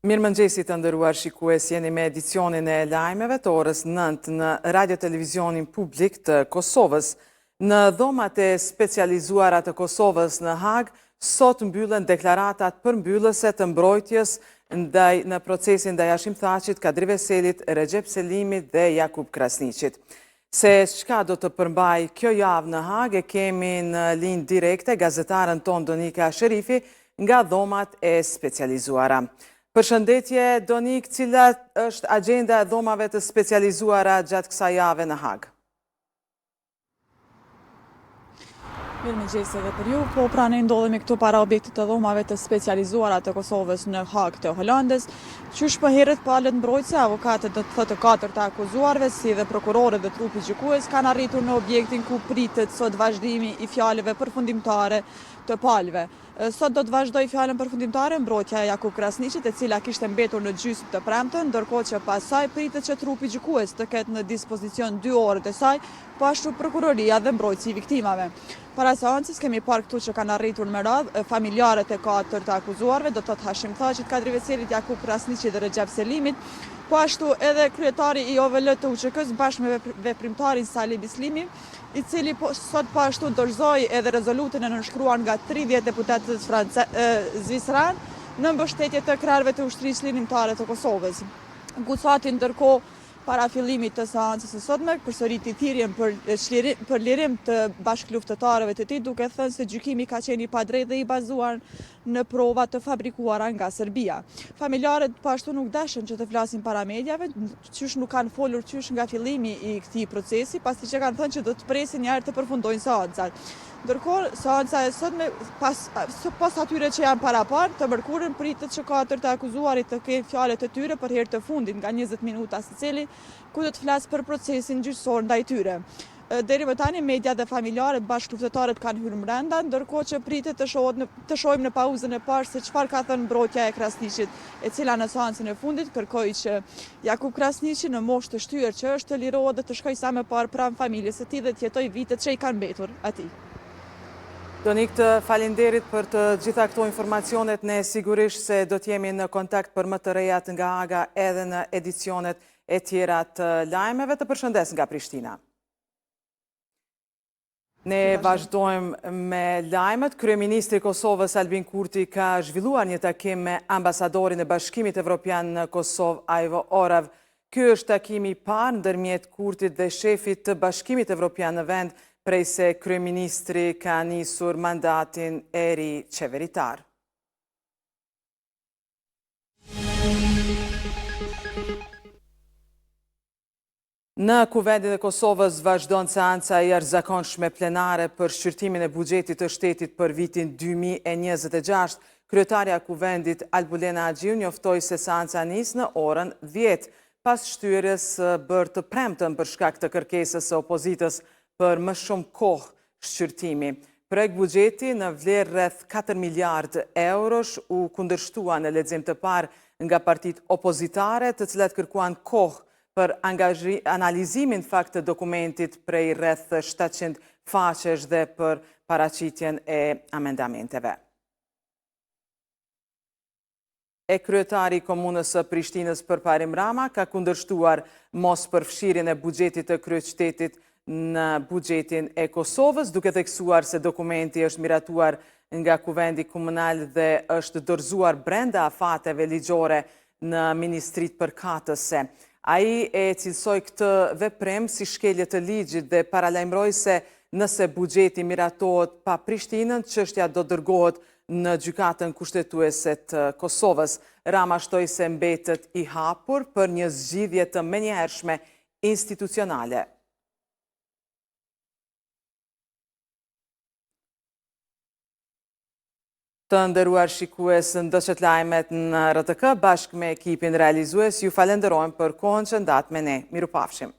Mirëmëngjesi të ndëruar shikues, jeni me edicionin e lajmeve të orës 9 në radio-televizionin publik të Kosovës. Në dhomat e specializuara të Kosovës në Hag, sot mbyllen deklaratat përmbyllëse të mbrojtjes në procesin ndaj Hashim Thaqit, Kadri Veselit, Recep Selimit dhe Jakub Krasniqit. Se çka do të përmbaj kjo javë në Hag, e kemi në linjë direkte gazetaren ton Donika Sherifi nga dhomat e specializuara. Përshëndetje, Donik, cila është agenda e dhomave të specializuara gjatë kësaj jave në Hag? Mirëmëngjesi edhe për ju, pra ne ndodhemi këtu para objektit të dhomave të specializuara të Kosovës në Hag të Holandës. Qysh për herët palët mbrojtëse, avokatët dhe të katër të akuzuarve, si dhe prokurorët dhe trupi gjykues, kanë arritur në objektin ku pritet sot vazhdimi i fjalëve përfundimtare të palëve. Sot do të vazhdoj fjalën përfundimtare mbrojtja e Jakub Krasniqit, e cila kishte mbetur në gjysmë të premten, ndërkohë që pasaj pritet që trupi gjykues të ketë në dispozicion 2 orët e saj, po ashtu prokuroria dhe mbrojtësi i viktimave. Para seancës kemi parë këtu që kanë arritur me radhë familjarët e katër të akuzuarve, do të thotë Hashim Thaqit, Kadri Veselit, Jakub Krasniqit dhe Recep Selimit, po ashtu edhe kryetari i OVL të UÇK-s bashkë me veprimtarin Sali Bislimi, i cili sot po ashtu dorëzoi edhe rezolutin e nënshkruar nga 30 deputetët zvisran në mbështetje të krerëve të ushtrisë lindimtare të Kosovës. Gucati ndërkohë para fillimit të seancës së sotme përsëriti thirrjen për lirim të bashkëluftëtarëve të tij, duke thënë se gjykimi ka qenë i padrejtë dhe i bazuar në prova të fabrikuara nga Serbia. Familjarët po ashtu nuk dashën që të flasin para mediave, qysh nuk kanë folur qysh nga fillimi i këtij procesi, pasi që kanë thënë që do të presin një herë të përfundojnë seancat. Ndërkohë, seanca e sotme, pas atyre që janë parapar, të mërkurën pritet që katër të akuzuarit të kenë fjalët e tyre për herë të fundit nga 20 minuta secili, ku do të flasë për procesin gjyqësor ndaj tyre. Deri më tani, media dhe familjarët bashkëluftëtarët kanë hyrë brenda, ndërkohë që pritet të shohim në pauzën e parë se çfarë ka thënë mbrojtja e Krasniqit, e cila në seancën e fundit kërkoi që Jakub Krasniqi në moshë të shtyrë që është të lirohet dhe të shkojë sa më parë pranë familjes së tij dhe të jetojë vitet që i kanë mbetur atij. Donik, të falenderit për të gjitha këto informacionet, ne sigurisht se do t'jemi në kontakt për më të rejat nga Haga edhe në edicionet e tjera të lajmeve. Të përshëndes nga Prishtina. Ne vazhdojmë me lajmet. Kryeministri i Kosovës Albin Kurti ka zhvilluar një takim me ambasadorin e Bashkimit Evropian në Kosovë, Ivo Orav. Ky është takimi i parë ndërmjet Kurtit dhe shefit të Bashkimit Evropian në vend, prej se kryeministri ka nisur mandatin e ri qeveritar. Në Kuvendin e Kosovës vazhdon seanca e jashtëzakonshme plenare për shqyrtimin e buxhetit të shtetit për vitin 2026. Kryetaria e Kuvendit Albulena Agjiu njoftoi se seanca nis në orën 10, pas shtyrjes bërë të premten për shkak të kërkesës së opozitës për më shumë kohë shqyrtimi. Projekt buxheti në vlerë rreth 4 miliardë eurosh u kundërshtua në lexim të parë nga partitë opozitare, të cilat kërkuan kohë për analizimin fakt të dokumentit prej rreth 700 faqesh dhe për paraqitjen e amendamenteve. Kryetari i Komunës së Prishtinës Përparim Rama ka kundërshtuar mos përfshirjen e buxhetit të kryeqytetit në buxhetin e Kosovës, duke theksuar se dokumenti është miratuar nga Kuvendi Komunal dhe është dorëzuar brenda afateve ligjore në Ministritë Përkatëse. Ai e cilësoi këtë veprim si shkelje të ligjit dhe paralajmëroi se nëse buxheti miratohet pa Prishtinën, çështja do dërgohet në gjykatën kushtetuese të Kosovës. Rama shtoi se mbetet i hapur për një zgjidhje të menjëhershme institucionale. Të nderuar shikues, ndoshët lajmet në RTK bashkë me ekipin realizues, ju falenderojmë për kohën që ndat me ne. Mirupafshim.